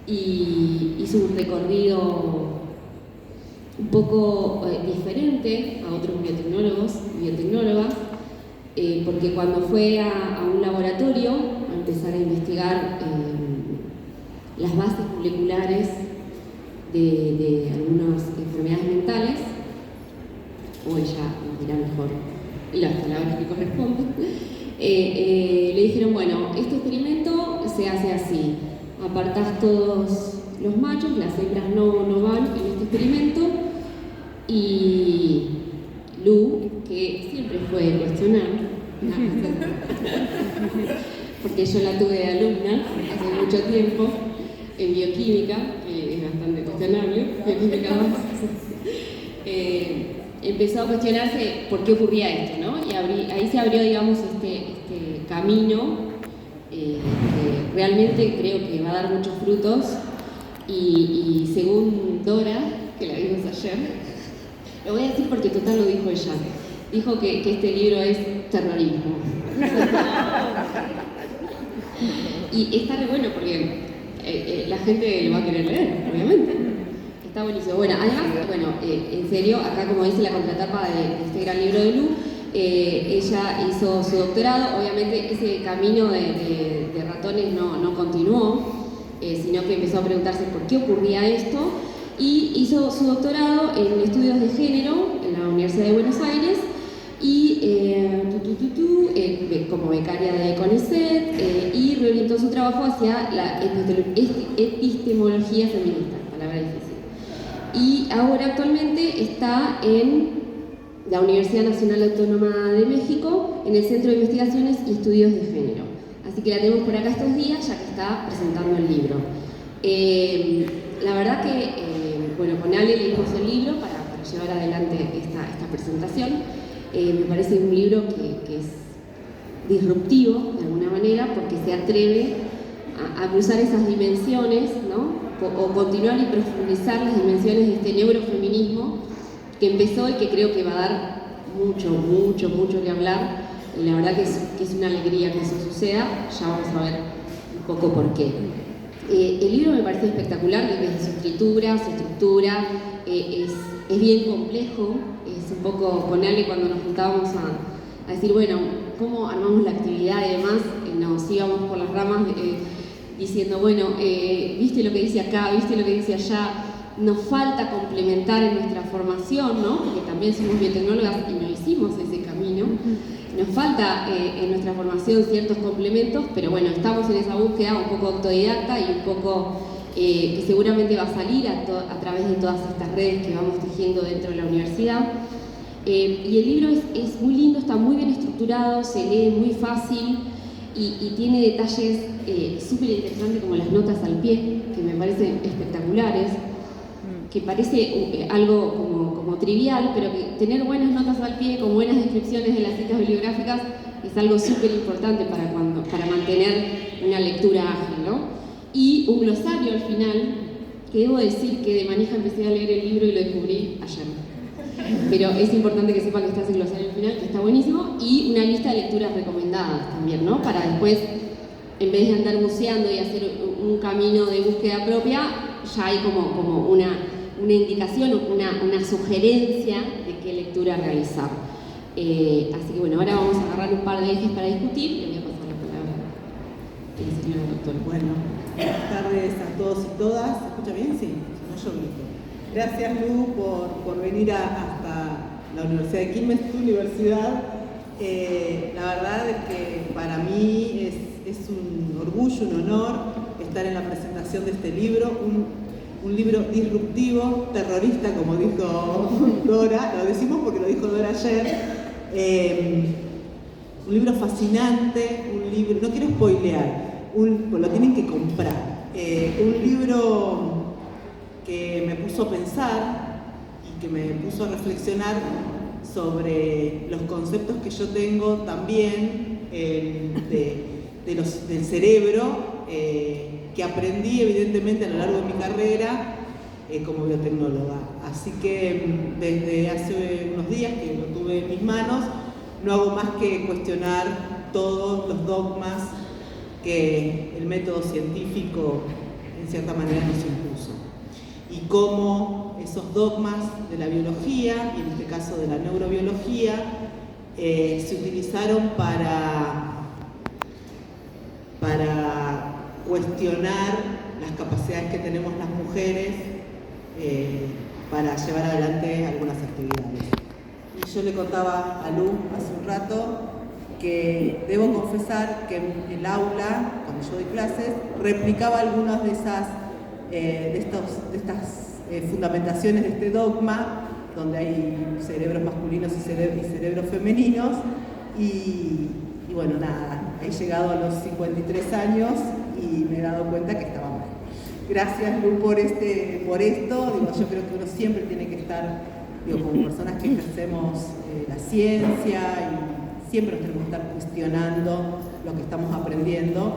y hizo un recorrido un poco diferente a otros biotecnólogos y biotecnólogas, porque cuando fue a un laboratorio a empezar a investigar las bases moleculares de algunas enfermedades mentales, o ella nos dirá mejor las palabras que corresponden, le dijeron, bueno, este experimento se hace así, apartás todos los machos, las hembras no van en este experimento, y Lu, que siempre fue cuestionar, porque yo la tuve de alumna hace mucho tiempo en bioquímica, que es bastante cuestionable, bioquímica empezó a cuestionarse por qué ocurría esto, ¿no? Y ahí se abrió, digamos, este camino que realmente creo que va a dar muchos frutos, y según Dora, que la vimos ayer, lo voy a decir porque total lo dijo ella, dijo que este libro es terrorismo. Y está re bueno porque la gente lo va a querer leer, obviamente. Está buenísimo. Bueno, además, en serio, acá como dice la contratapa de este gran libro de Lu, ella hizo su doctorado. Obviamente ese camino de ratones no continuó, sino que empezó a preguntarse por qué ocurría esto, y hizo su doctorado en estudios de género en la Universidad de Buenos Aires, y como becaria de CONICET, y reorientó su trabajo hacia la epistemología feminista, palabra difícil. Y ahora actualmente está en la Universidad Nacional Autónoma de México, en el Centro de Investigaciones y Estudios de Género. Así que la tenemos por acá estos días, ya que está presentando el libro. La verdad que, con Ale le dimos el libro para llevar adelante esta presentación. Me parece un libro que es disruptivo, de alguna manera, porque se atreve a cruzar esas dimensiones, ¿no? O continuar y profundizar las dimensiones de este neurofeminismo que empezó y que creo que va a dar mucho que hablar. Y la verdad que es una alegría que eso suceda. Ya vamos a ver un poco por qué. El libro me parece espectacular desde su escritura, su estructura, es bien complejo. Es un poco con Ale cuando nos juntábamos a decir, bueno, cómo armamos la actividad y demás, nos íbamos por las ramas diciendo, bueno, viste lo que dice acá, viste lo que dice allá, nos falta complementar en nuestra formación, ¿no? Porque también somos biotecnólogas y no hicimos ese camino. Nos falta en nuestra formación ciertos complementos, pero bueno, estamos en esa búsqueda un poco autodidacta y un poco que seguramente va a salir a través de todas estas redes que vamos tejiendo dentro de la universidad. Y el libro es muy lindo, está muy bien estructurado, se lee muy fácil y tiene detalles súper interesantes como las notas al pie, que me parecen espectaculares, que parece algo como trivial, pero que tener buenas notas al pie con buenas descripciones de las citas bibliográficas es algo súper importante para mantener una lectura ágil, ¿no? Y un glosario al final, que debo decir que de manija empecé a leer el libro y lo descubrí ayer. Pero es importante que sepan que está ese glosario al final, que está buenísimo, y una lista de lecturas recomendadas también, ¿no? Para después, en vez de andar buceando y hacer un camino de búsqueda propia, ya hay como una indicación o una sugerencia de qué lectura realizar. Así que bueno, ahora vamos a agarrar un par de ejes para discutir. Le voy a pasar la palabra al señor doctor. Bueno, buenas tardes a todos y todas. ¿Se escucha bien? Sí, si no yo grito. Gracias, Lu, por venir hasta la Universidad de Quilmes, tu universidad. La verdad es que para mí es un orgullo, un honor estar en la presentación de este libro, un libro disruptivo, terrorista, como dijo Dora, lo decimos porque lo dijo Dora ayer, un libro fascinante, un libro, no quiero spoilear, pues lo tienen que comprar, un libro que me puso a pensar y que me puso a reflexionar sobre los conceptos que yo tengo también del cerebro, que aprendí evidentemente a lo largo de mi carrera como biotecnóloga. Así que desde hace unos días que lo tuve en mis manos, no hago más que cuestionar todos los dogmas que el método científico en cierta manera nos impuso. Y cómo esos dogmas de la biología, y en este caso de la neurobiología, se utilizaron para cuestionar las capacidades que tenemos las mujeres para llevar adelante algunas actividades. Y yo le contaba a Lu hace un rato que debo confesar que en el aula, cuando yo doy clases, replicaba algunas de estas fundamentaciones de este dogma, donde hay cerebros masculinos y cerebros femeninos, y bueno, nada, he llegado a los 53 años y me he dado cuenta que estaba mal. Gracias, Lu, por esto. Digo, yo creo que uno siempre tiene que estar, como personas que ejercemos la ciencia, y siempre nos tenemos que estar cuestionando lo que estamos aprendiendo,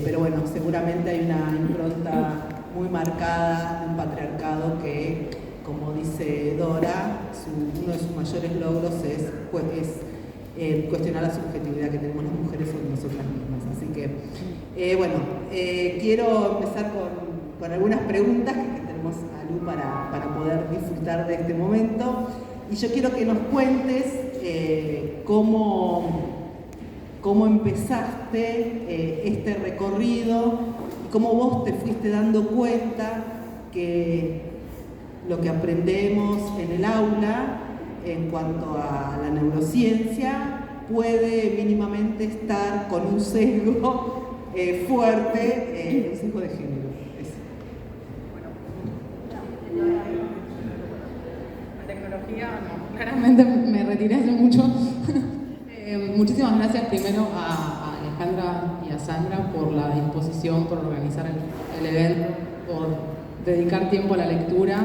pero bueno, seguramente hay una impronta muy marcada de un patriarcado que, como dice Dora, uno de sus mayores logros es cuestionar la subjetividad que tenemos las mujeres sobre nosotras mismas. Así que, bueno, quiero empezar con algunas preguntas que tenemos a Lu para poder disfrutar de este momento. Y yo quiero que nos cuentes cómo empezaste este recorrido y cómo vos te fuiste dando cuenta que lo que aprendemos en el aula en cuanto a la neurociencia puede mínimamente estar con un sesgo fuerte, un sesgo de género. La tecnología, no, claramente me retiré hace mucho. Muchísimas gracias primero a Alejandra y a Sandra por la disposición, por organizar el evento, por dedicar tiempo a la lectura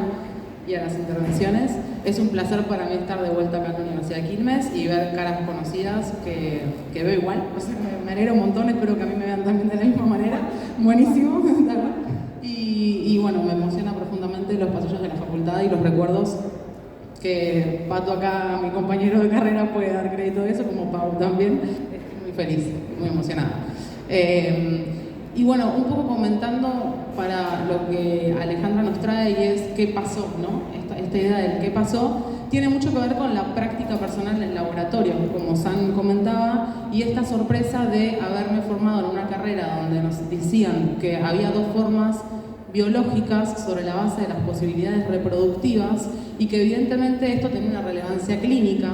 y a las intervenciones. Es un placer para mí estar de vuelta acá en la Universidad de Quilmes y ver caras conocidas que veo igual. O sea, me alegra un montón, espero que a mí me vean también de la misma manera. Buenísimo. Y bueno, me emociona profundamente los pasillos de la facultad y los recuerdos que Pato acá, mi compañero de carrera, puede dar crédito de eso, como Pau también. Estoy muy feliz, muy emocionada. Y bueno, un poco comentando para lo que Alejandra nos trae, y es qué pasó, ¿no? Esta idea del qué pasó tiene mucho que ver con la práctica personal del laboratorio, como San comentaba, y esta sorpresa de haberme formado en una carrera donde nos decían que había dos formas biológicas sobre la base de las posibilidades reproductivas y que evidentemente esto tenía una relevancia clínica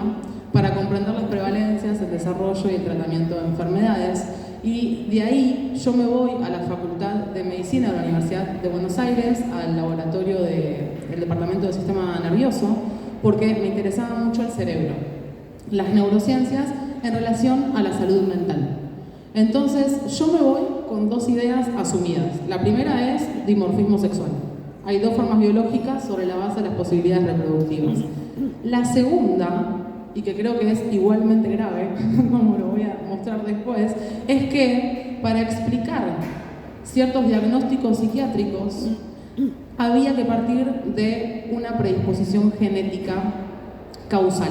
para comprender las prevalencias, el desarrollo y el tratamiento de enfermedades. Y de ahí yo me voy a la Facultad de Medicina de la Universidad de Buenos Aires, al laboratorio del Departamento del Sistema Nervioso, porque me interesaba mucho el cerebro, las neurociencias en relación a la salud mental. Entonces yo me voy con dos ideas asumidas. La primera es dimorfismo sexual. Hay dos formas biológicas sobre la base de las posibilidades reproductivas. La segunda, y que creo que es igualmente grave, como lo voy a mostrar después, es que para explicar ciertos diagnósticos psiquiátricos había que partir de una predisposición genética causal.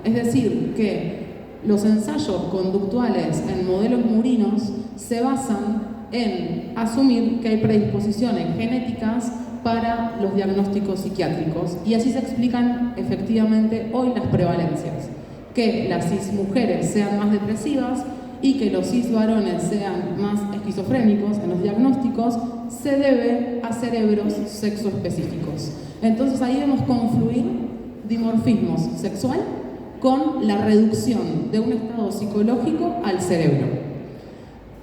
Es decir, que los ensayos conductuales en modelos murinos se basan en asumir que hay predisposiciones genéticas para los diagnósticos psiquiátricos, y así se explican efectivamente hoy las prevalencias, que las cis mujeres sean más depresivas y que los cis varones sean más esquizofrénicos en los diagnósticos se debe a cerebros sexoespecíficos. Entonces ahí vemos confluir dimorfismos sexual con la reducción de un estado psicológico al cerebro.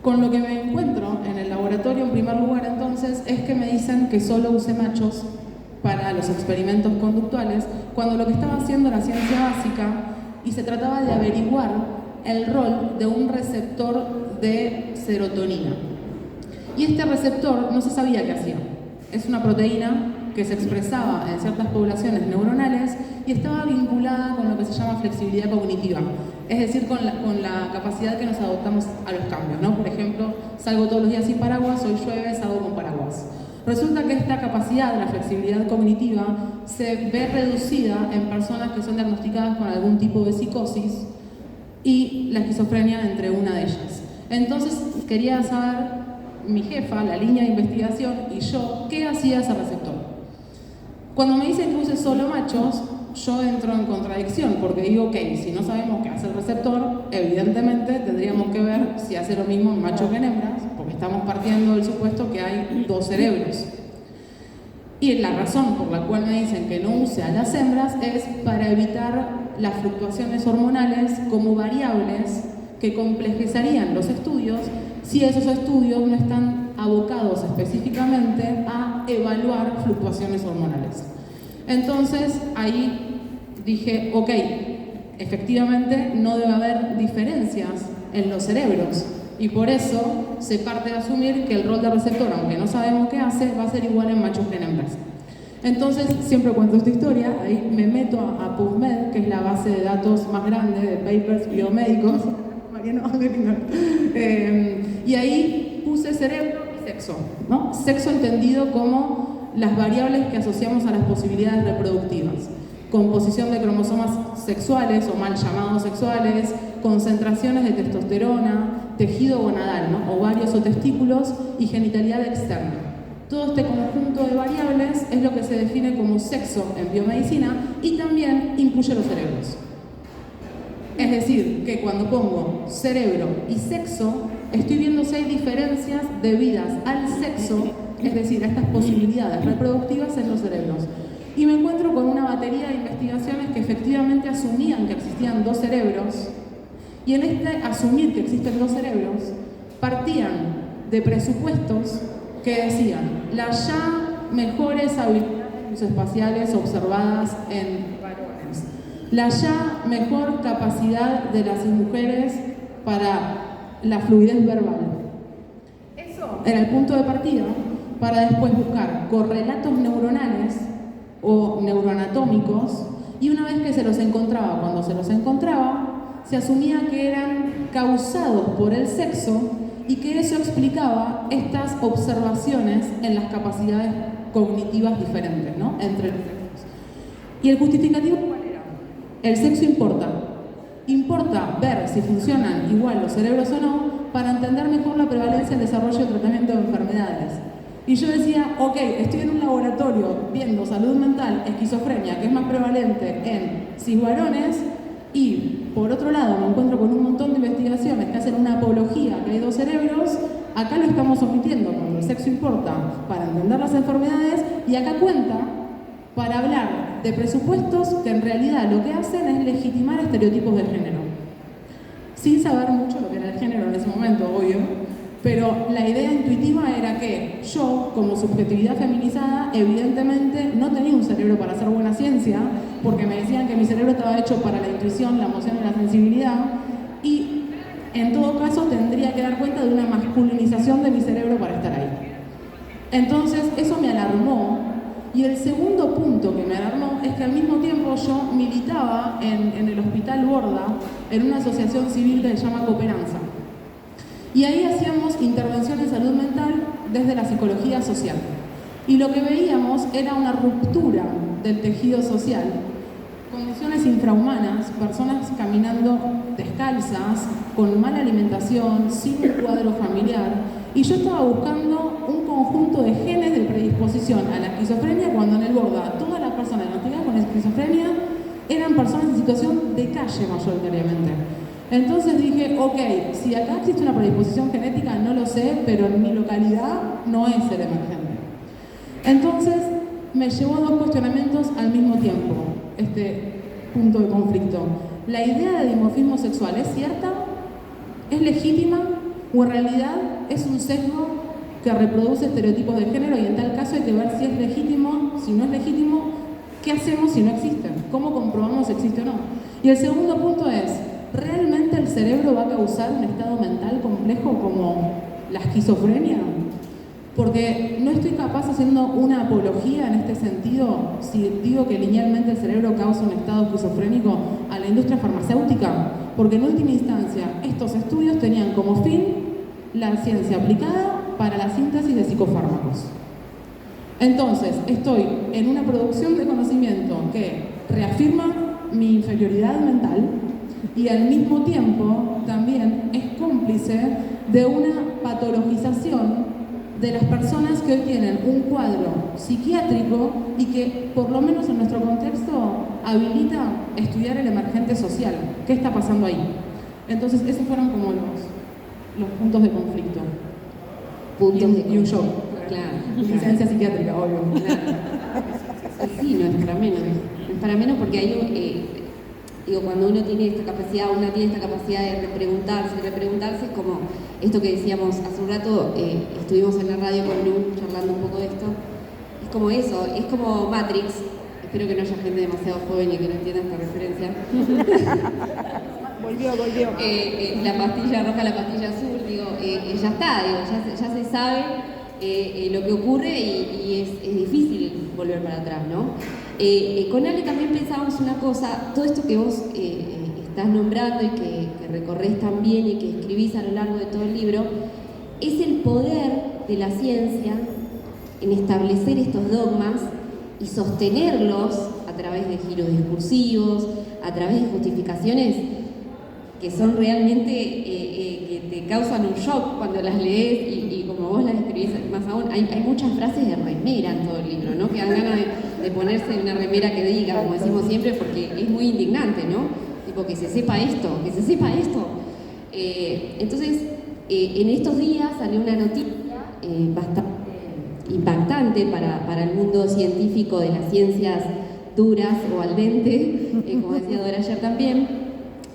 Con lo que me encuentro en el laboratorio, en primer lugar, entonces, es que me dicen que solo use machos para los experimentos conductuales, cuando lo que estaba haciendo era ciencia básica y se trataba de averiguar el rol de un receptor de serotonina. Y este receptor no se sabía qué hacía. Es una proteína que se expresaba en ciertas poblaciones neuronales y estaba vinculada con lo que se llama flexibilidad cognitiva, es decir, con la capacidad que nos adoptamos a los cambios, ¿no? Por ejemplo, salgo todos los días sin paraguas, hoy llueve, salgo con paraguas. Resulta que esta capacidad, la flexibilidad cognitiva, se ve reducida en personas que son diagnosticadas con algún tipo de psicosis y la esquizofrenia entre una de ellas. Entonces, quería saber mi jefa, la línea de investigación y yo, ¿qué hacía ese receptor? Cuando me dicen que use solo machos, yo entro en contradicción, porque digo, ok, si no sabemos qué hace el receptor, evidentemente tendríamos que ver si hace lo mismo en machos que en hembras, porque estamos partiendo del supuesto que hay 2 cerebros. Y la razón por la cual me dicen que no use a las hembras es para evitar las fluctuaciones hormonales como variables que complejizarían los estudios si esos estudios no están abocados específicamente a evaluar fluctuaciones hormonales. Entonces ahí dije, ok, efectivamente no debe haber diferencias en los cerebros y por eso se parte de asumir que el rol de receptor, aunque no sabemos qué hace, va a ser igual en machos que en hembras. Entonces, siempre cuento esta historia, ahí me meto a PubMed, que es la base de datos más grande de papers biomédicos, Mariano, y ahí puse cerebro y sexo, ¿no? Sexo entendido como las variables que asociamos a las posibilidades reproductivas. Composición de cromosomas sexuales o mal llamados sexuales, concentraciones de testosterona, tejido gonadal, ¿no? Ovarios o testículos y genitalidad externa. Todo este conjunto de variables es lo que se define como sexo en biomedicina y también incluye los cerebros. Es decir, que cuando pongo cerebro y sexo, estoy viendo si hay diferencias debidas al sexo, es decir, a estas posibilidades reproductivas en los cerebros. Y me encuentro con una batería de investigaciones que efectivamente asumían que existían 2 cerebros, y en este asumir que existen 2 cerebros, partían de presupuestos que decían las ya mejores habilidades espaciales observadas en varones, la ya mejor capacidad de las mujeres para la fluidez verbal. Eso era el punto de partida para después buscar correlatos neuronales o neuroanatómicos, y una vez que se los encontraba, cuando se los encontraba, se asumía que eran causados por el sexo y que eso explicaba estas observaciones en las capacidades cognitivas diferentes, ¿no? Entre los sexos. ¿Y el justificativo cuál era? El sexo importa. Importa ver si funcionan igual los cerebros o no para entender mejor la prevalencia, el desarrollo y el tratamiento de enfermedades. Y yo decía, ok, estoy en un laboratorio viendo salud mental, esquizofrenia, que es más prevalente en cisvarones, y por otro lado me encuentro con un montón de investigaciones que hacen una apología que hay 2 cerebros. Acá lo estamos omitiendo cuando el sexo importa para entender las enfermedades, y acá cuenta para hablar de presupuestos que en realidad lo que hacen es legitimar estereotipos de género. Sin saber mucho lo que era el género en ese momento, obvio, pero la idea intuitiva era que yo, como subjetividad feminizada, evidentemente no tenía un cerebro para hacer buena ciencia, porque me decían que mi cerebro estaba hecho para la intuición, la emoción y la sensibilidad, y en todo caso tendría que dar cuenta de una masculinización de mi cerebro para estar ahí. Entonces eso me alarmó, y el segundo punto que me alarmó es que al mismo tiempo yo militaba en el Hospital Borda, en una asociación civil que se llama Cooperanza. Y ahí hacíamos intervención en salud mental desde la psicología social. Y lo que veíamos era una ruptura del tejido social, condiciones infrahumanas, personas caminando descalzas, con mala alimentación, sin un cuadro familiar. Y yo estaba buscando un conjunto de genes de predisposición a la esquizofrenia, cuando en el Borda todas las personas diagnosticadas con esquizofrenia eran personas en situación de calle mayoritariamente. Entonces dije, ok, si acá existe una predisposición genética, no lo sé, pero en mi localidad no es el emergente. Entonces me llevó a 2 cuestionamientos al mismo tiempo, este punto de conflicto. ¿La idea de dimorfismo sexual es cierta? ¿Es legítima? ¿O en realidad es un sesgo que reproduce estereotipos de género, y en tal caso hay que ver si es legítimo? Si no es legítimo, ¿qué hacemos si no existe? ¿Cómo comprobamos si existe o no? Y el segundo punto es, ¿realmente el cerebro va a causar un estado mental complejo como la esquizofrenia? Porque no estoy capaz haciendo una apología en este sentido si digo que linealmente el cerebro causa un estado esquizofrénico a la industria farmacéutica, porque en última instancia estos estudios tenían como fin la ciencia aplicada para la síntesis de psicofármacos. Entonces, estoy en una producción de conocimiento que reafirma mi inferioridad mental, y al mismo tiempo también es cómplice de una patologización de las personas que hoy tienen un cuadro psiquiátrico y que, por lo menos en nuestro contexto, habilita estudiar el emergente social. ¿Qué está pasando ahí? Entonces, esos fueron como los puntos de conflicto. Y un show. Claro. Licencia psiquiátrica, obvio. Claro. Sí, no es para menos. No es para menos porque hay digo, cuando uno tiene esta capacidad, una tiene esta capacidad de repreguntarse, es como esto que decíamos hace un rato, estuvimos en la radio con Lu charlando un poco de esto, es como eso, es como Matrix, espero que no haya gente demasiado joven y que no entienda esta referencia. Volvió. La pastilla roja, la pastilla azul, digo, ya está, digo, ya se sabe lo que ocurre y es difícil volver para atrás, ¿no? Con Ale también pensábamos una cosa, todo esto que vos estás nombrando y que recorres también y que escribís a lo largo de todo el libro, es el poder de la ciencia en establecer estos dogmas y sostenerlos a través de giros discursivos, a través de justificaciones que son realmente, que te causan un shock cuando las lees y como vos las escribís más aún, hay muchas frases de remera en todo el libro, ¿no? Que dan ganas de ponerse una remera que diga, como decimos siempre, porque es muy indignante, ¿no? Tipo, que se sepa esto, que se sepa esto. Entonces, en estos días salió una noticia bastante impactante para el mundo científico de las ciencias duras o al dente, como decía Dora ayer también,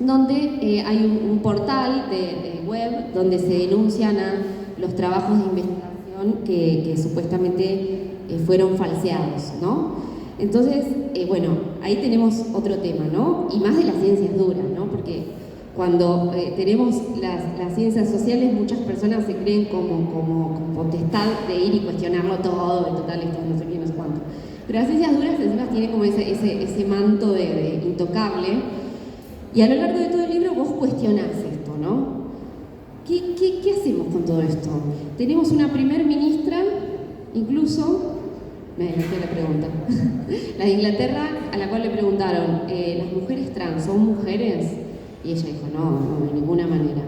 donde hay un portal de web donde se denuncian a los trabajos de investigación que supuestamente fueron falseados, ¿no? Entonces, bueno, ahí tenemos otro tema, ¿no? Y más de las ciencias duras, ¿no? Porque cuando tenemos las ciencias sociales, muchas personas se creen como potestad de ir y cuestionarlo todo, en total, esto no sé qué, no sé cuánto. Pero las ciencias duras encima tienen como ese manto de intocable. Y a lo largo de todo el libro vos cuestionás esto, ¿no? ¿Qué hacemos con todo esto? Tenemos una primer ministra, incluso, me adelanté la pregunta, la de Inglaterra, a la cual le preguntaron, ¿las mujeres trans son mujeres? Y ella dijo, no, de ninguna manera.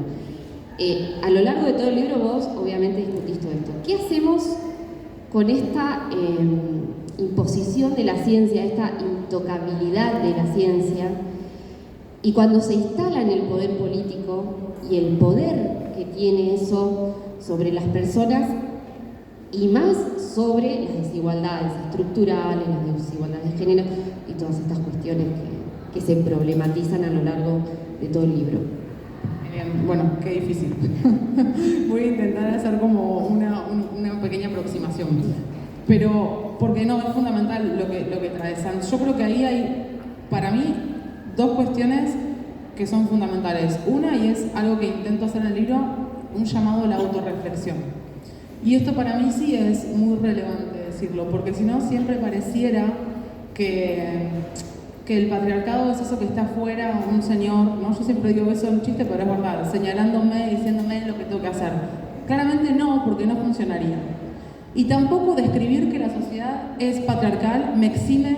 A lo largo de todo el libro vos obviamente discutís todo esto. ¿Qué hacemos con esta imposición de la ciencia, esta intocabilidad de la ciencia? Y cuando se instala en el poder político y el poder que tiene eso sobre las personas y más sobre las desigualdades estructurales, las desigualdades de género y todas estas cuestiones que se problematizan a lo largo de todo el libro. Bueno, qué difícil. Voy a intentar hacer como una pequeña aproximación. Pero, porque no, es fundamental lo que trae Sanz. Yo creo que ahí hay, para mí, dos cuestiones que son fundamentales. Una, y es algo que intento hacer en el libro, un llamado a la autorreflexión. Y esto para mí sí es muy relevante decirlo, porque si no siempre pareciera que el patriarcado es eso que está afuera, un señor, ¿no? Yo siempre digo eso es un chiste, pero es verdad, señalándome, diciéndome lo que tengo que hacer. Claramente no, porque no funcionaría. Y tampoco describir que la sociedad es patriarcal me exime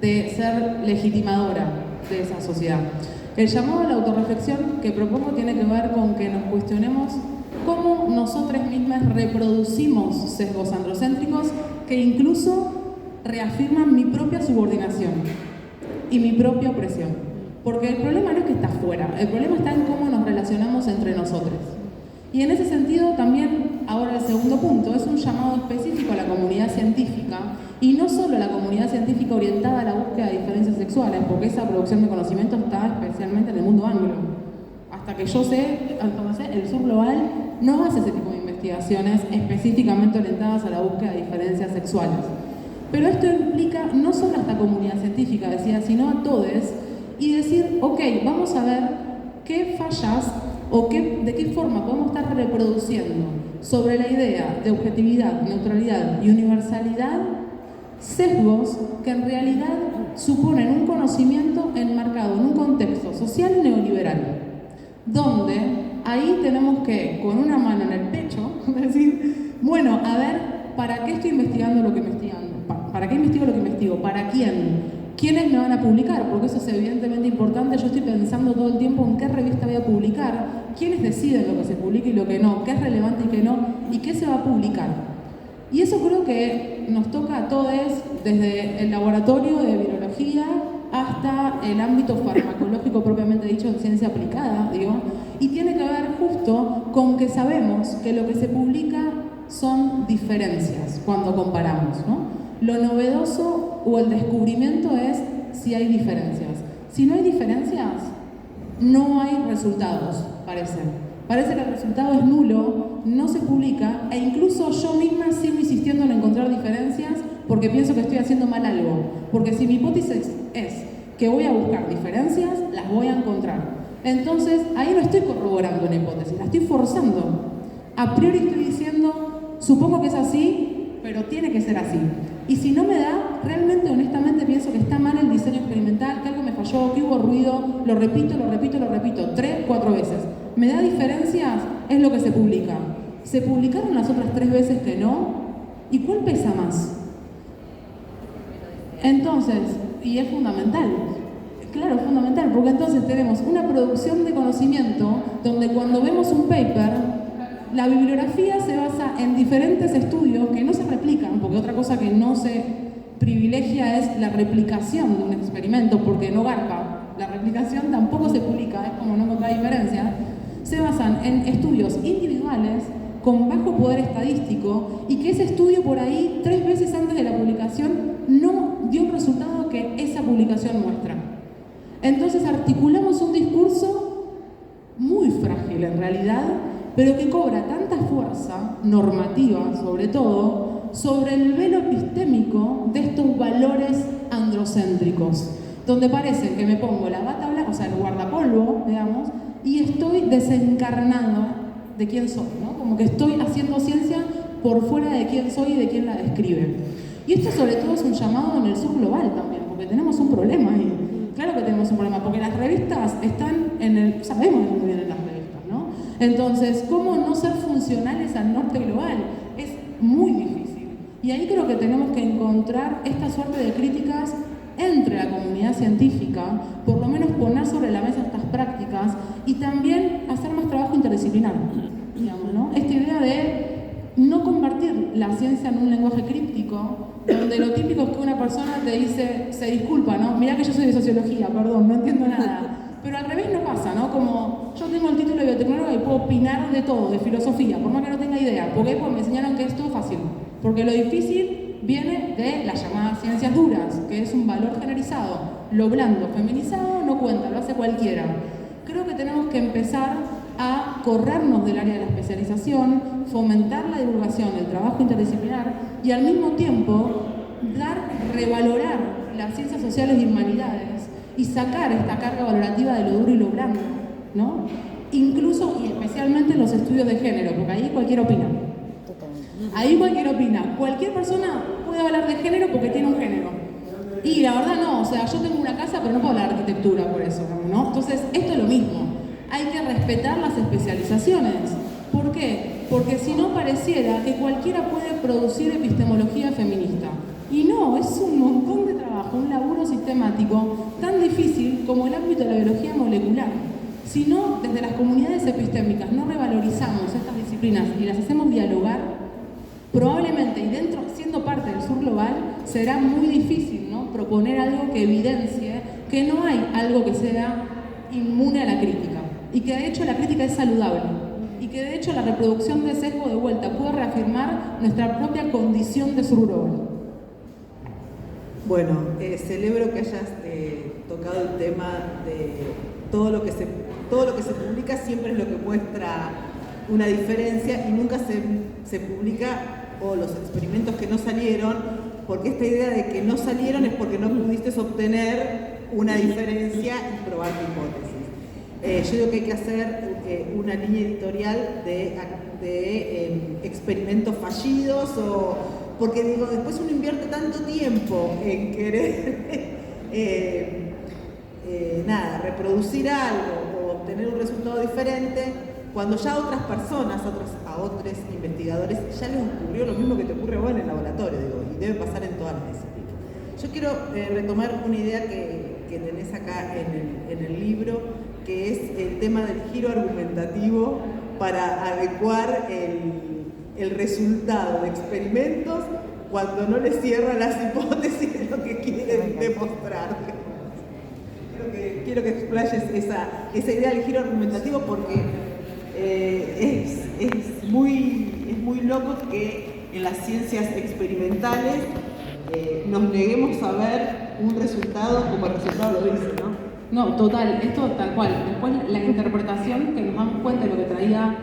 de ser legitimadora de esa sociedad. El llamado a la autorreflexión que propongo tiene que ver con que nos cuestionemos cómo nosotras mismas reproducimos sesgos androcéntricos que incluso reafirman mi propia subordinación y mi propia opresión. Porque el problema no es que está afuera, el problema está en cómo nos relacionamos entre nosotros. Y en ese sentido también, ahora el segundo punto, es un llamado específico a la comunidad científica, y no solo a la comunidad científica orientada a la búsqueda de diferencias sexuales, porque esa producción de conocimiento está especialmente en el mundo anglo. Hasta que yo sé, el sur global no hace ese tipo de investigaciones específicamente orientadas a la búsqueda de diferencias sexuales. Pero esto implica no solo a esta comunidad científica, decía, sino a todos, y decir, ok, vamos a ver qué fallas o de qué forma podemos estar reproduciendo sobre la idea de objetividad, neutralidad y universalidad sesgos que en realidad suponen un conocimiento enmarcado en un contexto social neoliberal, donde ahí tenemos que, con una mano en el pecho, decir, bueno, a ver, ¿para qué estoy investigando lo que investigando? ¿Para qué investigo lo que investigo? ¿Para quién? ¿Quiénes me van a publicar? Porque eso es evidentemente importante. Yo estoy pensando todo el tiempo en qué revista voy a publicar, quiénes deciden lo que se publica y lo que no, qué es relevante y qué no, y qué se va a publicar. Y eso creo que nos toca a todos, desde el laboratorio de virología hasta el ámbito farmacológico propiamente dicho en ciencia aplicada, digo, y tiene que ver justo con que sabemos que lo que se publica son diferencias cuando comparamos, ¿no? Lo novedoso o el descubrimiento es si hay diferencias. Si no hay diferencias, no hay resultados, parece. Parece que el resultado es nulo, no se publica, e incluso yo misma sigo insistiendo en encontrar diferencias porque pienso que estoy haciendo mal algo. Porque si mi hipótesis es que voy a buscar diferencias, las voy a encontrar. Entonces, ahí no estoy corroborando una hipótesis, la estoy forzando. A priori estoy diciendo, supongo que es así, pero tiene que ser así. Y si no me da, realmente, honestamente, pienso que está mal el diseño experimental, que algo me falló, que hubo ruido, lo repito, 3, 4 veces. ¿Me da diferencias? Es lo que se publica. ¿Se publicaron las otras 3 veces que no? ¿Y cuál pesa más? Entonces, y es fundamental. Claro, es fundamental, porque entonces tenemos una producción de conocimiento donde cuando vemos un paper, la bibliografía se basa en diferentes estudios que no se replican, porque otra cosa que no se privilegia es la replicación de un experimento, porque no garpa. La replicación tampoco se publica, es como no encontrar diferencia. Se basan en estudios individuales con bajo poder estadístico y que ese estudio por ahí 3 veces antes de la publicación no dio el resultado que esa publicación muestra. Entonces articulamos un discurso muy frágil en realidad, pero que cobra tanta fuerza normativa, sobre todo, sobre el velo epistémico de estos valores androcéntricos, donde parece que me pongo la bata blanca, o sea, el guardapolvo, digamos, y estoy desencarnada de quién soy, ¿no? Como que estoy haciendo ciencia por fuera de quién soy y de quién la describe. Y esto sobre todo es un llamado en el sur global también, porque tenemos un problema ahí. Claro que tenemos un problema, porque las revistas están en el... Sabemos de dónde vienen las revistas, ¿no? Entonces, ¿cómo no ser funcionales al norte global? Es muy difícil. Y ahí creo que tenemos que encontrar esta suerte de críticas entre la comunidad científica, por lo menos poner sobre la mesa estas prácticas y también hacer más trabajo interdisciplinar, digamos, ¿no? Esta idea de no convertir la ciencia en un lenguaje críptico, donde lo típico es que una persona te dice, se disculpa, ¿no? Mirá que yo soy de sociología, perdón, no entiendo nada. Pero al revés no pasa, ¿no? Como yo tengo el título de biotecnóloga y puedo opinar de todo, de filosofía, por más que no tenga idea. ¿Por qué? Porque me enseñaron que es todo fácil. Porque lo difícil viene de las llamadas ciencias duras, que es un valor generalizado. Lo blando, feminizado, no cuenta, lo hace cualquiera. Creo que tenemos que empezar a corrernos del área de la especialización, fomentar la divulgación, el trabajo interdisciplinar y al mismo tiempo revalorar las ciencias sociales y humanidades y sacar esta carga valorativa de lo duro y lo blando, ¿no? Incluso y especialmente en los estudios de género, porque ahí cualquiera opina. Ahí cualquiera opina. Cualquier persona puede hablar de género porque tiene un género. Y la verdad no, o sea, yo tengo una casa pero no puedo hablar de arquitectura por eso, ¿no? Entonces, esto es lo mismo. Hay que respetar las especializaciones. ¿Por qué? Porque si no pareciera que cualquiera puede producir epistemología feminista. Y no, es un montón de trabajo, un laburo sistemático tan difícil como el ámbito de la biología molecular. Si no, desde las comunidades epistémicas no revalorizamos estas disciplinas y las hacemos dialogar, probablemente, y dentro, siendo parte del sur global, será muy difícil, ¿no? Proponer algo que evidencie que no hay algo que sea inmune a la crítica y que de hecho la crítica es saludable y que de hecho la reproducción de sesgo de vuelta puede reafirmar nuestra propia condición de sur global. Bueno, celebro que hayas tocado el tema de todo lo que se publica siempre es lo que muestra una diferencia y nunca se publica o los experimentos que no salieron, porque esta idea de que no salieron es porque no pudiste obtener una diferencia y probar tu hipótesis. Yo digo que hay que hacer una línea editorial de experimentos fallidos porque digo, después uno invierte tanto tiempo en querer reproducir algo o obtener un resultado diferente, cuando ya a otras personas, a otros investigadores, ya les ocurrió lo mismo que te ocurre a vos en el laboratorio, digo, y debe pasar en todas las disciplinas. Yo quiero retomar una idea que tenés acá en el libro, que es el tema del giro argumentativo para adecuar el resultado de experimentos cuando no les cierran las hipótesis de lo que quieren demostrar. Quiero que explayes esa idea del giro argumentativo porque es muy loco que en las ciencias experimentales nos neguemos a ver un resultado como el resultado lo dice, ¿no? No, total, esto tal cual. Después la interpretación, que nos damos cuenta de lo que traía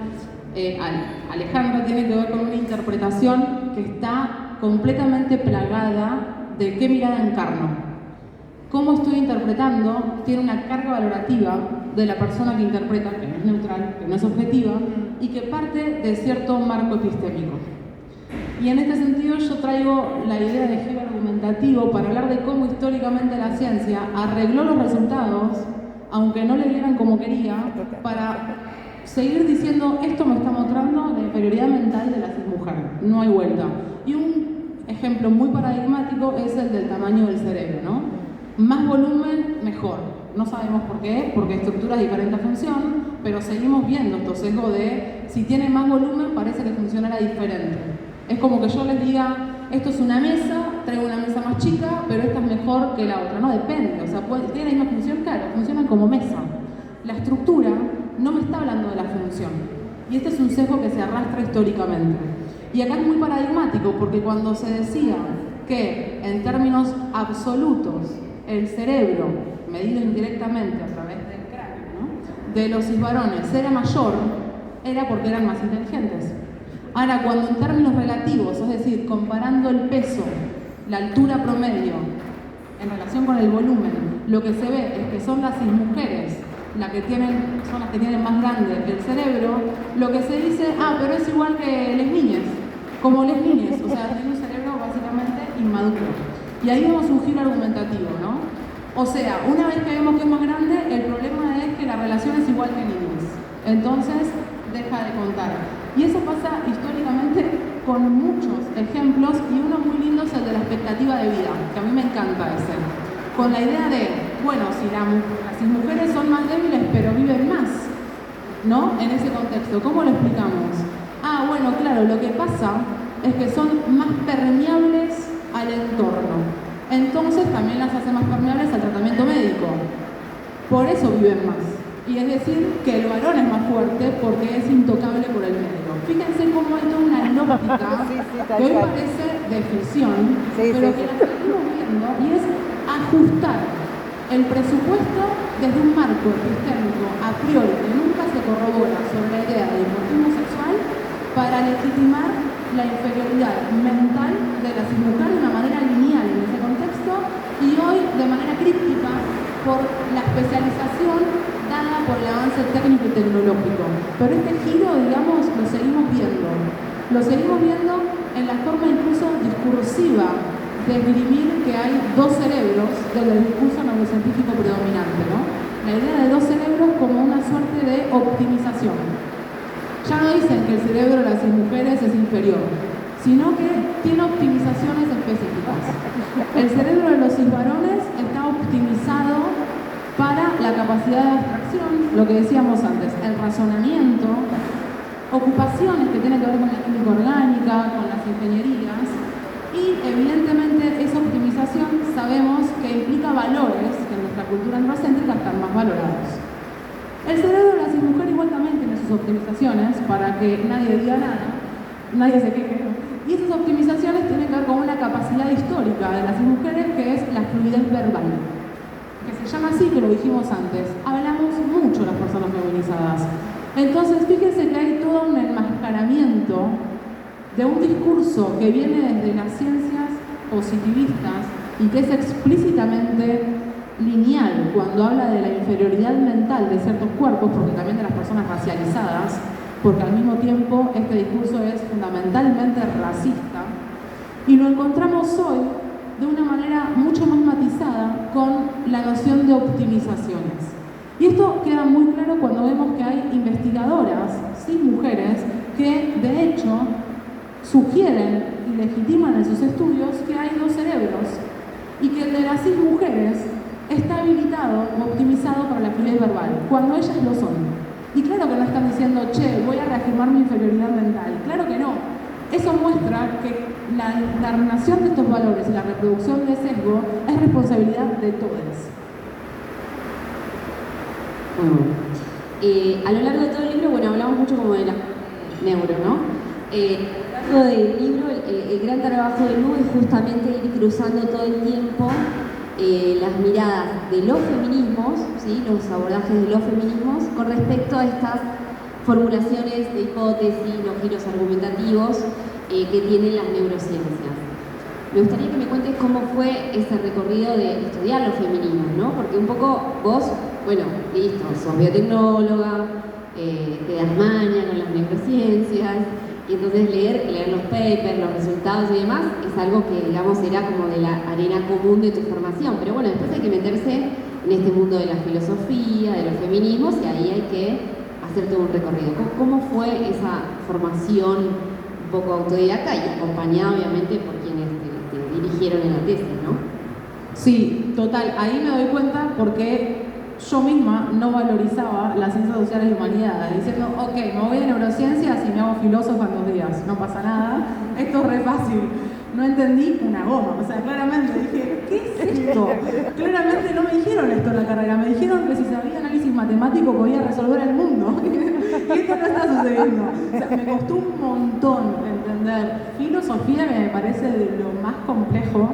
Alejandra, tiene que ver con una interpretación que está completamente plagada de qué mirada encarno. Cómo estoy interpretando tiene una carga valorativa de la persona que interpreta, que no es neutral, que no es objetiva, y que parte de cierto marco epistémico. Y en este sentido yo traigo la idea de giro argumentativo para hablar de cómo históricamente la ciencia arregló los resultados, aunque no le dieran como quería, para seguir diciendo esto me está mostrando la inferioridad mental de la cismujer, no hay vuelta. Y un ejemplo muy paradigmático es el del tamaño del cerebro, ¿no? Más volumen, mejor. No sabemos por qué, porque estructura diferente función, pero seguimos viendo estos sesgos de si tiene más volumen parece que funcionará diferente. Es como que yo les diga, esto es una mesa, traigo una mesa más chica, pero esta es mejor que la otra. No, depende, o sea, ¿tiene la misma función? Claro, funcionan como mesa. La estructura no me está hablando de la función. Y este es un sesgo que se arrastra históricamente. Y acá es muy paradigmático, porque cuando se decía que en términos absolutos el cerebro, medido indirectamente a través del cráneo, ¿no?, de los cisvarones era mayor, era porque eran más inteligentes. Ahora, cuando en términos relativos, es decir, comparando el peso, la altura promedio, en relación con el volumen, lo que se ve es que son las cismujeres son las que tienen más grande el cerebro, lo que se dice, pero es igual que les niñes, como les niñes, o sea, tiene un cerebro básicamente inmaduro. Y ahí vemos un giro argumentativo, ¿no? O sea, una vez que vemos que es más grande, el problema es que la relación es igual que niños. Entonces, deja de contar. Y eso pasa históricamente con muchos ejemplos, y uno muy lindo es el de la expectativa de vida, que a mí me encanta ese. Con la idea de, bueno, si las mujeres son más débiles, pero viven más, ¿no? En ese contexto, ¿cómo lo explicamos? Bueno, claro, lo que pasa es que son más permeables al entorno. Entonces también las hace más permeables al tratamiento médico. Por eso viven más. Y es decir, que el varón es más fuerte porque es intocable por el médico. Fíjense cómo hay toda una lógica que hoy parece de ficción, pero que la seguimos viendo, y es ajustar el presupuesto desde un marco epistémico a priori que nunca se corrobora sobre la idea de dimorfismo sexual para legitimar la inferioridad mental de la cismujer de una manera lineal en ese contexto, y hoy de manera críptica por la especialización dada por el avance técnico y tecnológico. Pero este giro, digamos, lo seguimos viendo. Lo seguimos viendo en la forma incluso discursiva de esgrimir que hay dos cerebros del discurso neurocientífico predominante, ¿no? La idea de dos cerebros como una suerte de optimización. Ya no dicen que el cerebro de las mujeres es inferior, sino que tiene optimizaciones específicas. El cerebro de los cisvarones está optimizado para la capacidad de abstracción, lo que decíamos antes, el razonamiento, ocupaciones que tienen que ver con la química orgánica, con las ingenierías, y evidentemente esa optimización sabemos que implica valores que en nuestra cultura androcéntrica están más valorados. El cerebro de la cismujer igual también tiene sus optimizaciones para que nadie diga nada, nadie se queje, y esas optimizaciones tienen que ver con una capacidad histórica de las mujeres que es la fluidez verbal, que se llama así, que lo dijimos antes. Hablamos mucho las personas feminizadas. Entonces, fíjense que hay todo un enmascaramiento de un discurso que viene desde las ciencias positivistas y que es explícitamente lineal cuando habla de la inferioridad mental de ciertos cuerpos, porque también de las personas racializadas, porque al mismo tiempo este discurso es fundamentalmente racista, y lo encontramos hoy de una manera mucho más matizada con la noción de optimizaciones. Y esto queda muy claro cuando vemos que hay investigadoras, sí, mujeres, que de hecho sugieren y legitiman en sus estudios que hay dos cerebros y que el de las cis mujeres está habilitado o optimizado para la fluidez verbal, cuando ellas lo son. Y claro que no están diciendo, che, voy a reafirmar mi inferioridad mental. Claro que no. Eso muestra que la nación de estos valores y la reproducción de sesgo es responsabilidad de todos. Bueno, a lo largo de todo el libro, bueno, hablamos mucho como de la neuro, ¿no? A lo largo del libro, el gran trabajo de Lu es justamente ir cruzando todo el tiempo las miradas de los feminismos, ¿sí? Los abordajes de los feminismos con respecto a estas formulaciones de hipótesis, los giros argumentativos que tienen las neurociencias. Me gustaría que me cuentes cómo fue ese recorrido de estudiar los feminismos, ¿no? Porque un poco vos, bueno, listo, sos biotecnóloga, te das maña con las neurociencias, y entonces leer los papers, los resultados y demás, es algo que, digamos, era como de la arena común de tu formación. Pero bueno, después hay que meterse en este mundo de la filosofía, de los feminismos, y ahí hay que hacer todo un recorrido. ¿Cómo fue esa formación un poco autodidacta y acompañada, obviamente, por quienes te dirigieron en la tesis, ¿no? Sí, total. Ahí me doy cuenta porque yo misma no valorizaba las ciencias sociales y humanidades, diciendo, ok, me voy a neurociencias y me hago filósofa en 2 días, no pasa nada, esto es re fácil. No entendí una goma, o sea, claramente dije, ¿qué es esto? Claramente no me dijeron esto en la carrera, me dijeron que si sabía análisis matemático podía resolver el mundo. Y esto no está sucediendo. O sea, me costó un montón entender. Filosofía, que me parece de lo más complejo,